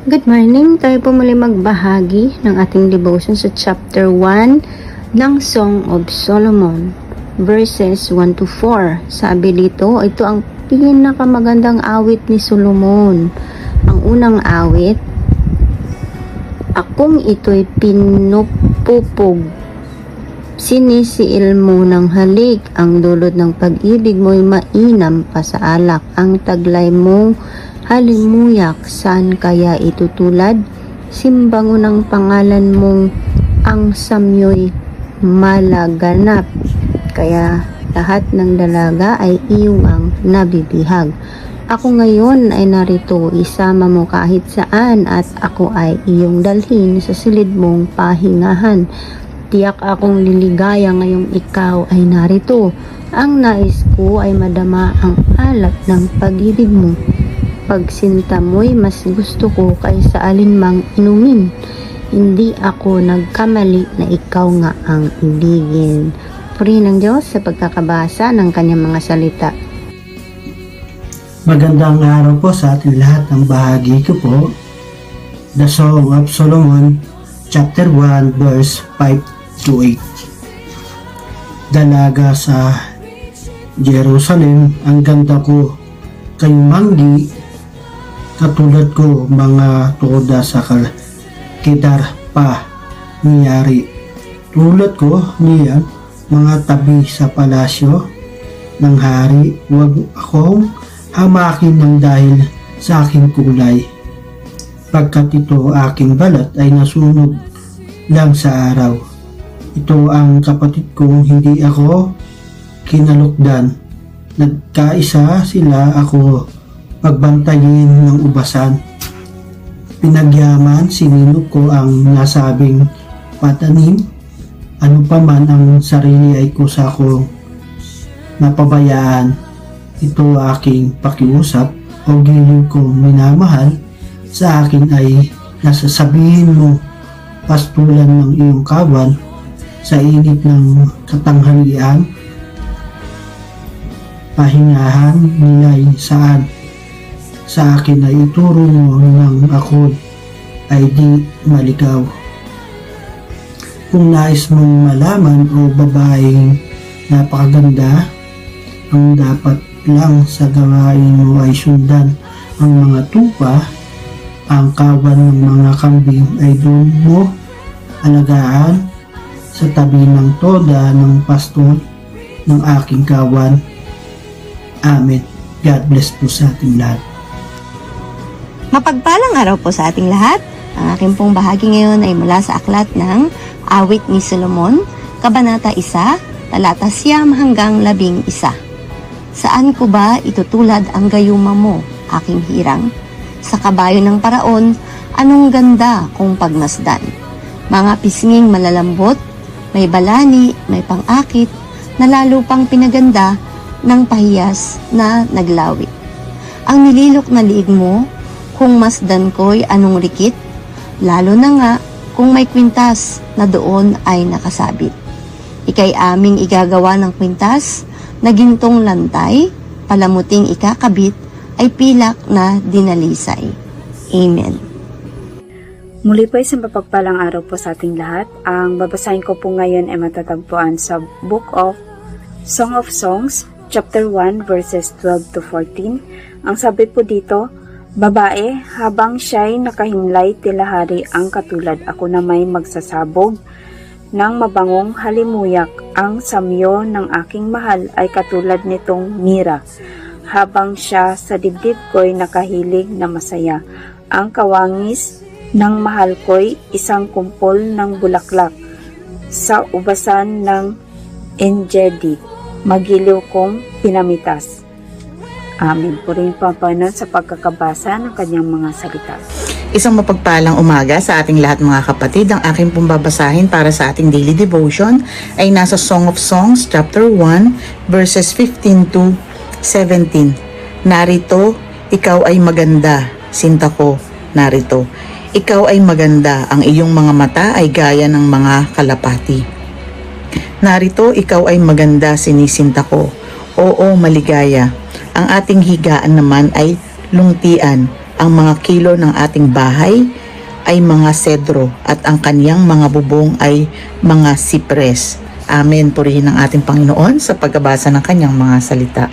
Good morning! Tayo po muli magbahagi ng ating devotion sa chapter 1 ng Song of Solomon, verses 1 to 4. Sabi dito, ito ang pinakamagandang awit ni Solomon. Ang unang awit, akong ito'y pinupupog, sinisiil mo ng halik, ang dulot ng pag-ibig mo'y mainam pa sa alak, ang taglay mong halimuyak, saan kaya itutulad? Simbango ng pangalan mong ang samyo'y malaganap, kaya lahat ng dalaga ay iyong ang nabibihag. Ako ngayon ay narito, isama mo kahit saan, at ako ay iyong dalhin sa silid mong pahingahan. Tiyak akong liligaya ngayong ikaw ay narito. Ang nais ko ay madama ang alap ng pag-ibig mo. Pagsinta mo'y mas gusto ko kaysa alinmang inumin. Hindi ako nagkamali na ikaw nga ang ibigin. Purihin ng Diyos sa pagkakabasa ng kanyang mga salita. Magandang araw po sa ating lahat. Ng bahagi ko po, The Song of Solomon, chapter 1, verse 5 to 8. Dalaga sa Jerusalem, ang ganda ko kay manggi, katulad ko mga tukoda sa Kedar pa niyari. Tulad ko niya mga tabi sa palasyo ng hari. Huwag akong hamakin ng dahil sa aking kulay, pagkat ito aking balat ay nasunog lang sa araw. Ito ang kapatid kong hindi ako kinalukdan. Nagkaisa sila, ako pagbantayin ng ubasan. Pinagyaman, sinino ko ang nasabing patanim. Ano pa man ang sarili ay kusa kong napabayaan. Ito aking pakiusap o giliw kong minamahal. Sa akin ay nasasabihin mo, pastulan ng iyong kawan sa init ng katanghalian. Pahingahan nila'y saan? Sa akin ay ituro mo ng ako ay di maligaw. Kung nais mong malaman o babaeng napakaganda, ang dapat lang sa gawain mo ay sundan ang mga tupa. Ang kawan ng mga kambing ay doon mo alagaan sa tabi ng toda ng pastol ng aking kawan. Amen. God bless po sa ating lahat. Mapagpalang araw po sa ating lahat. Ang aking pong bahagi ngayon ay mula sa aklat ng Awit ni Solomon, Kabanata 1, Talata 9 hanggang 11. Saan ko ba itutulad ang gayuma mo, aking hirang? Sa kabayo ng paraon, anong ganda kung pagmasdan? Mga pisnging malalambot, may balani, may pang-akit, na lalo pang pinaganda ng pahiyas na naglawit. Ang nililok na liig mo, kung masdan ko'y anong rikit, lalo na nga kung may kwintas na doon ay nakasabit. Ika'y aming igagawa ng kwintas, na gintong lantay, palamuting ikakabit, ay pilak na dinalisay. Amen. Muli po isang mapagpalang araw po sa ating lahat. Ang babasahin ko po ngayon ay matatagpuan sa Book of Song of Songs, chapter 1, verses 12 to 14. Ang sabi po dito, babae, habang siya'y nakahimlay tila hari ang katulad, ako na may magsasabog ng mabangong halimuyak. Ang samyo ng aking mahal ay katulad nitong mira. Habang siya sa dibdib ko'y nakahilig na masaya. Ang kawangis ng mahal ko'y isang kumpol ng bulaklak. Sa ubasan ng enjedi, magiliw kong pinamitas. Amen. Purihin po ang Panginoon sa pagkakabasa ng kanyang mga salita. Isang mapagpalang umaga sa ating lahat mga kapatid. Ang aking pong babasahin para sa ating daily devotion ay nasa Song of Songs chapter 1 verses 15 to 17. Narito, ikaw ay maganda, sinta ko, narito. Ikaw ay maganda, ang iyong mga mata ay gaya ng mga kalapati. Narito, ikaw ay maganda, sinisinta ko. Oo, maligaya. Ang ating higaan naman ay lungtian, Ang mga kilo ng ating bahay ay mga sedro at ang kaniyang mga bubong ay mga sipres. Amen. Purihin ang ating Panginoon sa pagbabasa ng kanyang mga salita.